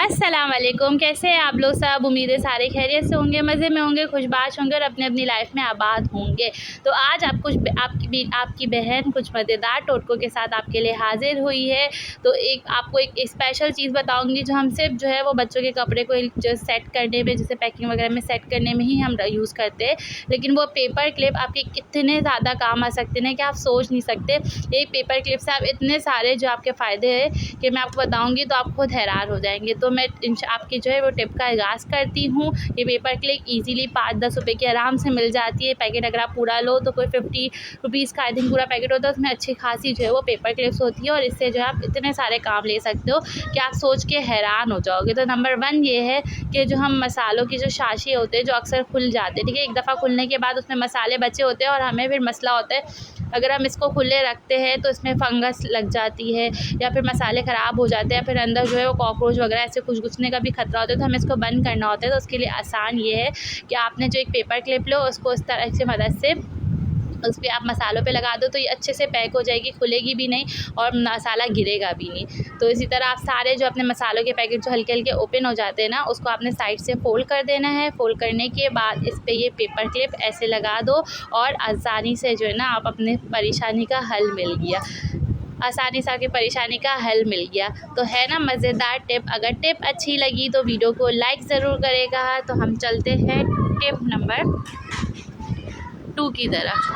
अस्सलाम वालेकुम। कैसे हैं आप लोग सब? उम्मीद है सारे खैरियत से होंगे, मज़े में होंगे, खुशबाश होंगे और अपनी अपनी लाइफ में आबाद होंगे। तो आज आपकी बहन कुछ मज़ेदार टोटकों के साथ आपके लिए हाजिर हुई है। तो आपको एक स्पेशल चीज़ बताऊंगी जो हम सिर्फ जो है वो बच्चों के कपड़े को जो सेट करने में, जैसे पैकिंग वगैरह में सेट करने में ही हम यूज़ करते हैं। लेकिन वो पेपर क्लिप आपके कितने ज़्यादा काम आ सकते हैं कि आप सोच नहीं सकते। एक पेपर क्लिप से आप इतने सारे जो आपके फ़ायदे हैं कि मैं आपको बताऊँगी तो आप खुद हैरान हो जाएंगे। तो मैं आपकी जो है वो टिप का आगाज़ करती हूँ। ये पेपर क्लिप ईज़िली 5-10 रुपए की आराम से मिल जाती है। पैकेट अगर आप पूरा लो तो कोई 50 रुपीज़ का आई थिंक पूरा पैकेट होता है, उसमें अच्छी खासी जो है वो पेपर क्लिप्स होती है और इससे जो है आप इतने सारे काम ले सकते हो कि आप सोच के हैरान हो जाओगे। तो नंबर 1 ये है कि जो हम मसालों की जो शाशी होते हैं जो अक्सर खुल जाते हैं, ठीक है, एक दफ़ा खुलने के बाद उसमें मसाले बचे होते हैं और हमें फिर मसला होता है अगर हम इसको खुले रखते हैं तो इसमें फंगस लग जाती है या फिर मसाले ख़राब हो जाते हैं, फिर अंदर जो है वो कॉकरोच वगैरह ऐसे कुछ घुसने का भी खतरा होता है। तो हमें इसको बंद करना होता है। तो उसके लिए आसान ये है कि आपने जो एक पेपर क्लिप लो उसको इस तरह से मदद से उस पर आप मसालों पे लगा दो तो ये अच्छे से पैक हो जाएगी, खुलेगी भी नहीं और मसाला गिरेगा भी नहीं। तो इसी तरह आप सारे जो अपने मसालों के पैकेट जो हल्के हल्के ओपन हो जाते हैं ना, उसको आपने साइड से फोल्ड कर देना है। फोल्ड करने के बाद इस पर ये पेपर क्लिप ऐसे लगा दो और आसानी से जो है ना आप अपने परेशानी का हल मिल गया, आसानी से आपकी परेशानी का हल मिल गया। तो है ना मज़ेदार टिप। अगर टिप अच्छी लगी तो वीडियो को लाइक ज़रूर करेगा। तो हम चलते हैं टिप नंबर 2 की तरफ।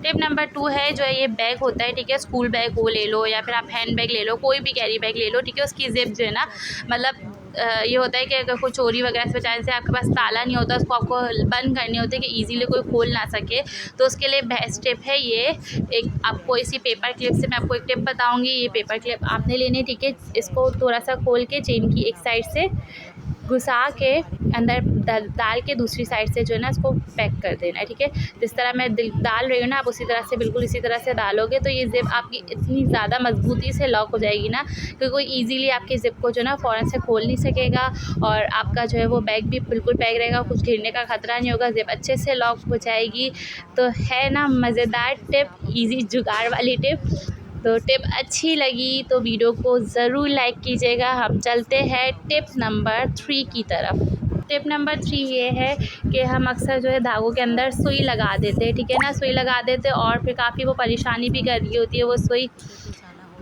टिप नंबर 2 है जो है ये बैग होता है, ठीक है, स्कूल बैग हो ले लो या फिर आप हैंड बैग ले लो, कोई भी कैरी बैग ले लो, ठीक है, उसकी ज़िप जो है ना, मतलब ये होता है कि अगर कोई चोरी वगैरह से बचाने से आपके पास ताला नहीं होता, उसको आपको बंद करनी होती है कि ईज़िली कोई खोल ना सके। तो उसके लिए बेस्ट टिप है ये। एक आपको इसी पेपर क्लिप से मैं आपको एक टिप बताऊँगी। ये पेपर क्लिप आपने लेने, ठीक है, इसको थोड़ा सा खोल के चेन की एक साइड से घुसा के अंदर डाल के दूसरी साइड से जो है ना इसको पैक कर देना है, ठीक है। जिस तरह मैं डाल रही हूँ ना, आप उसी तरह से, बिल्कुल इसी तरह से डालोगे तो ये ज़िप आपकी इतनी ज़्यादा मजबूती से लॉक हो जाएगी ना कि कोई ईज़िली आपकी ज़िप को जो है ना फ़ौरन से खोल नहीं सकेगा और आपका जो है वो बैग भी बिल्कुल पैक रहेगा, कुछ गिरने का ख़तरा नहीं होगा, ज़िप अच्छे से लॉक हो जाएगी। तो है ना मज़ेदार टिप, ईज़ी जुगाड़ वाली टिप। तो टिप अच्छी लगी तो वीडियो को ज़रूर लाइक कीजिएगा। हम चलते हैं टिप नंबर 3 की तरफ। टिप नंबर 3 ये है कि हम अक्सर जो है धागों के अंदर सुई लगा देते हैं, ठीक है ना, सुई लगा देते हैं और फिर काफ़ी वो परेशानी भी कर रही होती है वो सुई,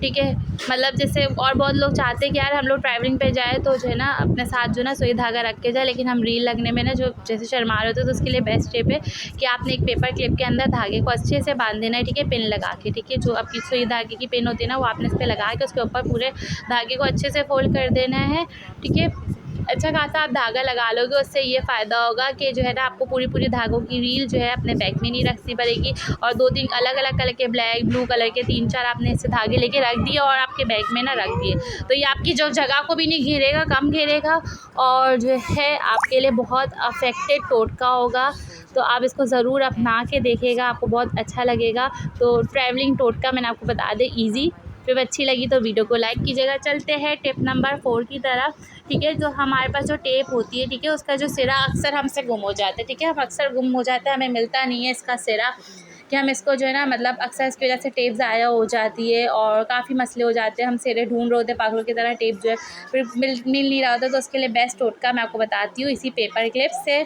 ठीक है। मतलब जैसे और बहुत लोग चाहते हैं कि यार हम लोग ट्रैवलिंग पे जाए तो जो है ना अपने साथ जो ना सुई धागा रख के जाए, लेकिन हम रील लगने में ना जो जैसे शर्मा रहे होते हैं। तो उसके लिए बेस्ट टिप है कि आपने एक पेपर क्लिप के अंदर धागे को अच्छे से बांध देना है, ठीक है, पिन लगा के, ठीक है, जो आपकी सुई धागे की पिन होती है ना वो आपने इस पर लगा के उसके ऊपर पूरे धागे को अच्छे से फोल्ड कर देना है, ठीक है। अच्छा खासा आप धागा लगा लोगे, उससे ये फ़ायदा होगा कि जो है ना आपको पूरी धागों की रील जो है अपने बैग में नहीं रखनी पड़ेगी और 2-3 अलग-अलग कलर के, ब्लैक, ब्लू कलर के 3-4 आपने इससे धागे लेके रख दिए और आपके बैग में ना रख दिए, तो ये आपकी जो जगह को भी नहीं घेरेगा, कम घेरेगा और जो है आपके लिए बहुत अफेक्टेड टोटका होगा। तो आप इसको ज़रूर अपना के देखिएगा, आपको बहुत अच्छा लगेगा। तो ट्रैवलिंग टोटका मैंने आपको बता दें ईज़ी। टिप अच्छी लगी तो वीडियो को लाइक कीजिएगा। चलते हैं टिप नंबर 4 की तरफ, ठीक है। जो हमारे पास जो टेप होती है, ठीक है, उसका जो सिरा अक्सर हमसे गुम हो जाता है, ठीक है, हम अक्सर गुम हो जाता है, हमें मिलता नहीं है इसका सिरा, कि हम इसको जो है ना, मतलब अक्सर इसकी वजह से टेप ज़ाया हो जाती है और काफ़ी मसले हो जाते हैं। हम सिरे ढूंढ रहे होते हैं पागलों की तरह, टेप जो है फिर मिल नहीं रहा होता। तो उसके लिए बेस्ट टोटका मैं आपको बताती हूँ इसी पेपर क्लिप से,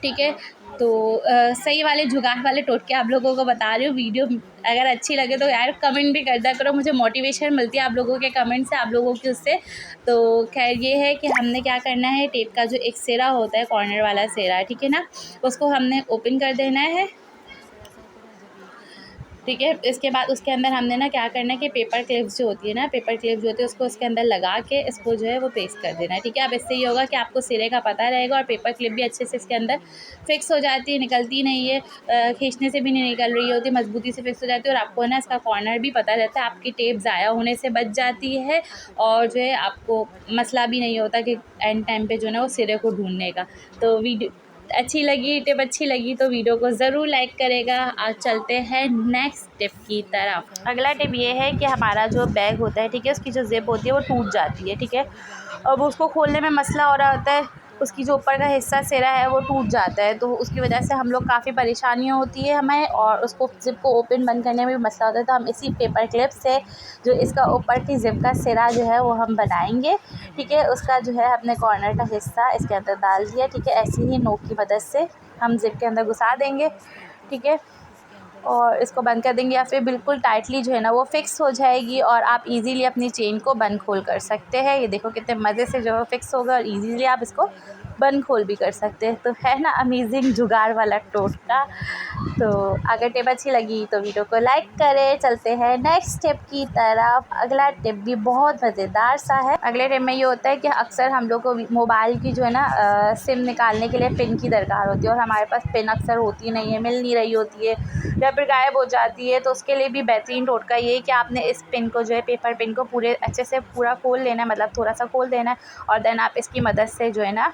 ठीक है। तो सही वाले जुगाड़ वाले टोटके आप लोगों को बता रही हूँ। वीडियो अगर अच्छी लगे तो यार कमेंट भी कर दिया करो, मुझे मोटिवेशन मिलती है आप लोगों के कमेंट से, आप लोगों की उससे। तो खैर ये है कि हमने क्या करना है, टेप का जो एक सिरा होता है, कॉर्नर वाला सिरा, ठीक है ना, उसको हमने ओपन कर देना है, ठीक है। इसके बाद उसके अंदर हमने ना क्या करना है कि पेपर क्लिप्स जो होती है ना, पेपर क्लिप्स जो होती है उसको उसके अंदर लगा के इसको जो है वो पेस्ट कर देना है, ठीक है। अब इससे ये होगा कि आपको सिरे का पता रहेगा और पेपर क्लिप भी अच्छे से इसके अंदर फिक्स हो जाती है, निकलती नहीं है, खींचने से भी नहीं निकल रही होती, मजबूती से फिक्स हो जाती है और आपको ना इसका कॉर्नर भी पता रहता है, आपकी टेप ज़ाया होने से बच जाती है और जो है आपको मसला भी नहीं होता कि एंड टाइम पर जो है ना वो सिरे को ढूंढने का। तो वीडियो अच्छी लगी, टिप अच्छी लगी तो वीडियो को ज़रूर लाइक करेगा। आज चलते हैं नेक्स्ट टिप की तरफ। अगला टिप ये है कि हमारा जो बैग होता है, ठीक है, उसकी जो ज़िप होती है वो टूट जाती है, ठीक है। अब उसको खोलने में मसला हो रहा होता है, उसकी जो ऊपर का हिस्सा सिरा है वो टूट जाता है, तो उसकी वजह से हम लोग काफ़ी परेशानियाँ होती है हमें, और उसको ज़िप को ओपन बंद करने में भी मसला होता है। तो हम इसी पेपर क्लिप से जो इसका ऊपर की ज़िप का सिरा जो है वो हम बनाएंगे, ठीक है। उसका जो है अपने कॉर्नर का हिस्सा इसके अंदर डाल दिया, ठीक है। ऐसे ही नोक की मदद से हम ज़िप के अंदर घुसा देंगे, ठीक है, और इसको बंद कर देंगे, या फिर बिल्कुल टाइटली जो है ना वो फ़िक्स हो जाएगी और आप इजीली अपनी चेन को बंद खोल कर सकते हैं। ये देखो कितने मज़े से जो है फ़िक्स होगा और इजीली आप इसको बंद खोल भी कर सकते हैं। तो है ना अमेजिंग जुगाड़ वाला टोटका। तो अगर टिप अच्छी लगी तो वीडियो को लाइक करें। चलते हैं नेक्स्ट टिप की तरफ। अगला टिप भी बहुत मज़ेदार सा है। अगले टिप में ये होता है कि अक्सर हम लोग को मोबाइल की जो है ना सिम निकालने के लिए पिन की दरकार होती है, और हमारे पास पिन अक्सर होती नहीं है, मिल नहीं रही होती है या फिर गायब हो जाती है। तो उसके लिए भी बेहतरीन टोटका ये है कि आपने इस पिन को जो है पेपर पिन को पूरे अच्छे से पूरा खोल लेना है, मतलब थोड़ा सा खोल देना है, और देन आप इसकी मदद से जो है ना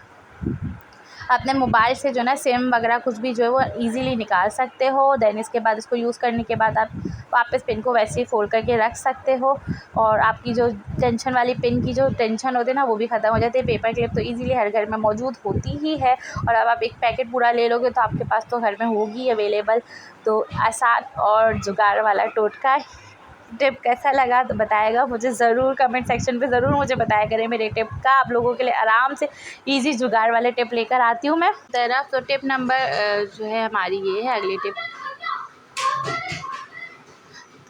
अपने मोबाइल से जो है ना सिम वगैरह कुछ भी जो है वो इजीली निकाल सकते हो। देन इसके बाद इसको यूज़ करने के बाद आप वापस पिन को वैसे ही फोल्ड करके रख सकते हो, और आपकी जो टेंशन वाली पिन की जो टेंशन होती है ना वो भी ख़त्म हो जाती है। पेपर क्लिप तो इजीली हर घर में मौजूद होती ही है, और अब आप एक पैकेट पूरा ले लोगे तो आपके पास तो घर में होगी अवेलेबल। तो आसान और जुगाड़ वाला टोटका टिप कैसा लगा तो बताएगा मुझे ज़रूर, कमेंट सेक्शन पे ज़रूर मुझे बताया करें। मेरे टिप का आप लोगों के लिए आराम से इजी जुगाड़ वाले टिप लेकर आती हूँ मैं तरफ। तो टिप नंबर जो है हमारी ये है, अगली टिप।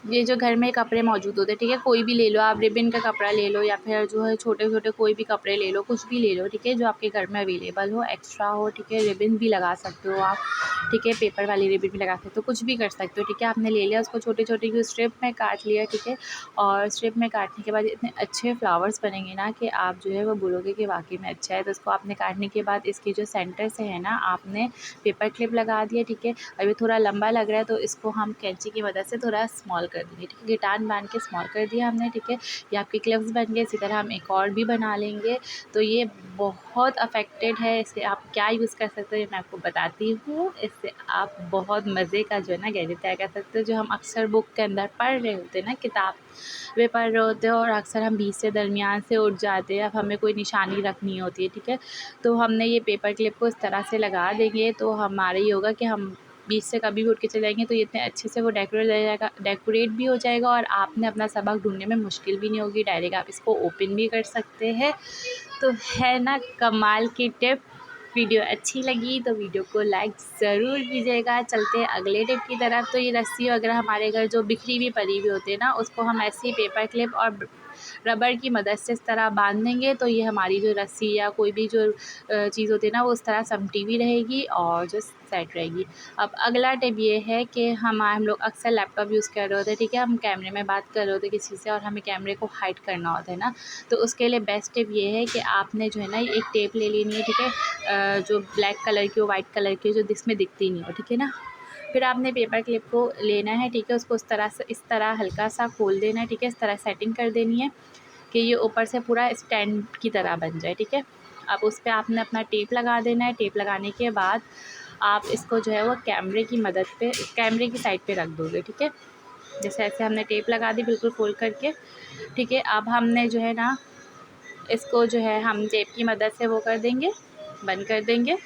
ये जो घर में कपड़े मौजूद होते हैं, ठीक है, कोई भी ले लो आप, रिबन का कपड़ा ले लो या फिर जो है छोटे छोटे कोई भी कपड़े ले लो, कुछ भी ले लो, ठीक है, जो आपके घर में अवेलेबल हो, एक्स्ट्रा हो, ठीक है। रिबन भी लगा सकते हो आप, ठीक है, पेपर वाली रिबन भी लगा सकते हो, कुछ भी कर सकते हो, ठीक है। आपने ले लिया उसको छोटे छोटे स्ट्रिप में काट लिया, ठीक है, और स्ट्रिप में काटने के बाद इतने अच्छे फ्लावर्स बनेंगे ना कि आप जो है वो बोलोगे कि वाकई में अच्छा है। तो उसको आपने काटने के बाद इसकी जो सेंटर से है ना आपने पेपर क्लिप लगा दिया, ठीक है। अभी थोड़ा लंबा लग रहा है तो इसको हम कैंची की मदद से थोड़ा स्मॉल कर देंगे, ठीक है। गिटान बांध के स्मॉल कर दिया हमने, ठीक है। ये आपके क्लिप्स बन गए। इसी तरह हम एक और भी बना लेंगे। तो ये बहुत अफेक्टेड है, इससे आप क्या यूज़ कर सकते हो ये मैं आपको बताती हूँ। इससे आप बहुत मज़े का जो है ना गैजेट तैयार कर सकते हो, जो हम अक्सर बुक के अंदर पढ़ रहे होते हैं ना, किताब वे पढ़ रहे होते हैं, और अक्सर हम बीच से दरमियान से उठ जाते हैं। अब हमें कोई निशानी रखनी होती है, ठीक है, तो हमने ये पेपर क्लिप को इस तरह से लगा देंगे तो हमारा ये होगा कि हम बीच से कभी भी उठ के चले जाएंगे तो ये इतने अच्छे से वो डेकोरेट भी हो जाएगा, और आपने अपना सबक ढूंढने में मुश्किल भी नहीं होगी। डायरेक्ट आप इसको ओपन भी कर सकते हैं। तो है ना कमाल की टिप। वीडियो अच्छी लगी तो वीडियो को लाइक ज़रूर कीजिएगा। चलते हैं अगले टिप की तरफ। तो ये रस्सी वगैरह हमारे घर जो बिखरी हुई पड़ी हुई होती है ना, उसको हम ऐसे ही पेपर क्लिप और रबर की मदद से इस तरह बांध देंगे तो ये हमारी जो रस्सी या कोई भी जो चीज़ होती है ना वो उस तरह समटी भी रहेगी और जो सेट रहेगी। अब अगला टिप ये है कि हम लोग अक्सर लैपटॉप यूज़ कर रहे होते हैं, ठीक है, हम कैमरे में बात कर रहे होते हैं किसी से और हमें कैमरे को हाइड करना होता है ना, तो उसके लिए बेस्ट टिप ये है कि आपने जो है ना एक टेप ले लेनी है, ठीक है, जो ब्लैक कलर की हो, वाइट कलर की, जो जिसमें दिखती नहीं हो, ठीक है ना। फिर आपने पेपर क्लिप को लेना है, ठीक है, उसको इस तरह हल्का सा खोल देना है, ठीक है, इस तरह सेटिंग कर देनी है कि ये ऊपर से पूरा स्टैंड की तरह बन जाए, ठीक है। अब उस पर आपने अपना टेप लगा देना है। टेप लगाने के बाद आप इसको जो है वो कैमरे की मदद पे कैमरे की साइड पे रख दोगे, ठीक है। जैसे ऐसे हमने टेप लगा दी बिल्कुल फोल्ड करके, ठीक है। अब हमने जो है ना इसको जो है हम टेप की मदद से वो कर देंगे, बंद कर देंगे,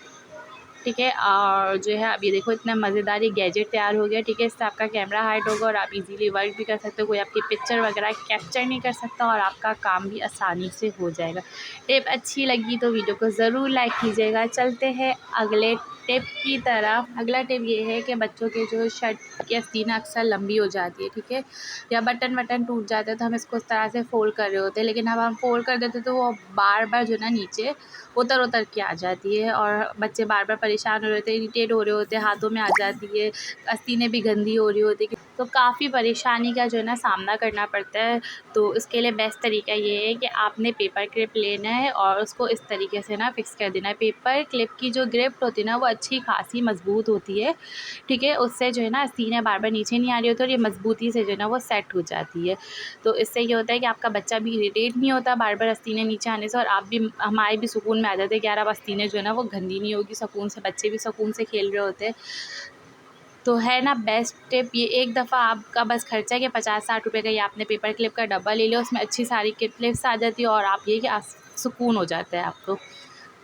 ठीक है। और जो है अब ये देखो इतना मज़ेदार ये गैजेट तैयार हो गया, ठीक है। इससे आपका कैमरा हाइड होगा और आप इजीली वर्क भी कर सकते हो, कोई आपकी पिक्चर वगैरह कैप्चर नहीं कर सकता और आपका काम भी आसानी से हो जाएगा। टिप अच्छी लगी तो वीडियो को ज़रूर लाइक कीजिएगा। चलते हैं अगले टिप की तरफ। अगला टिप ये है कि बच्चों के जो शर्ट की आस्तीन अक्सर लंबी हो जाती है, ठीक है, या बटन टूट जाते हैं तो हम इसको इस तरह से फ़ोल्ड कर रहे होते हैं, लेकिन अब हम फ़ोल्ड कर देते तो वो बार बार जो है ना नीचे उतर के आ जाती है और बच्चे बार बार परेशान हो रहे होते हैं, इरिटेट हो रहे होते हैं, हाथों में आ जाती है, आस्तीनें भी गंदी हो रही होती है, तो काफ़ी परेशानी का जो है ना सामना करना पड़ता है। तो इसके लिए बेस्ट तरीका ये है कि आपने पेपर क्लिप लेना है और उसको इस तरीके से ना फिक्स कर देना है। पेपर क्लिप की जो ग्रिप होती है ना वो अच्छी खासी मजबूत होती है, ठीक है, उससे जो है ना आस्तीनें बार बार नीचे नहीं आ रही होती और ये मजबूती से जो है ना वो सेट हो जाती है। तो इससे ये होता है कि आपका बच्चा भी इरिटेट नहीं होता बार बार आस्तीनें नीचे आने से, और आप भी हमारे भी सुकून में आ जाते हैं कि यार अब आस्तीनें जो है ना वो गंदी नहीं होगी, सुकून से बच्चे भी सुकून से खेल रहे होते हैं। तो है ना बेस्ट टिप ये। एक दफ़ा आपका बस खर्चा है कि 50-60 रुपये का ये आपने पेपर क्लिप का डब्बा ले लिया, उसमें अच्छी सारी क्लिप्स आ जाती है और आप ये कि सुकून हो जाता है आपको।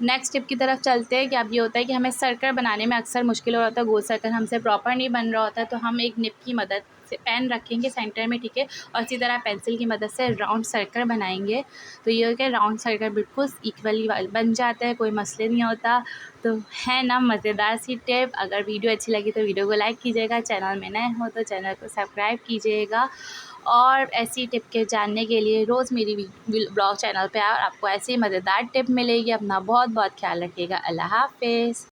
नेक्स्ट टिप की तरफ चलते हैं कि अब ये होता है कि हमें सर्कल बनाने में अक्सर मुश्किल हो रहा होता है, गोल सर्कल हमसे प्रॉपर नहीं बन रहा होता है, तो हम एक निप की मदद से पेन रखेंगे सेंटर में, ठीक है, और इसी तरह पेंसिल की मदद से राउंड सर्कल बनाएंगे। तो ये हो गया राउंड सर्कल बिल्कुल इक्वली बन जाता है, कोई मसले नहीं होता। तो है ना मज़ेदार सी टिप। अगर वीडियो अच्छी लगी तो वीडियो को लाइक कीजिएगा, चैनल में नए हो तो चैनल को सब्सक्राइब कीजिएगा, और ऐसी टिप के जानने के लिए रोज़ मेरी ब्लॉग चैनल पे और आपको ऐसी मज़ेदार टिप मिलेगी। अपना बहुत बहुत ख्याल रखिएगा। अल्लाह हाफ़िज़।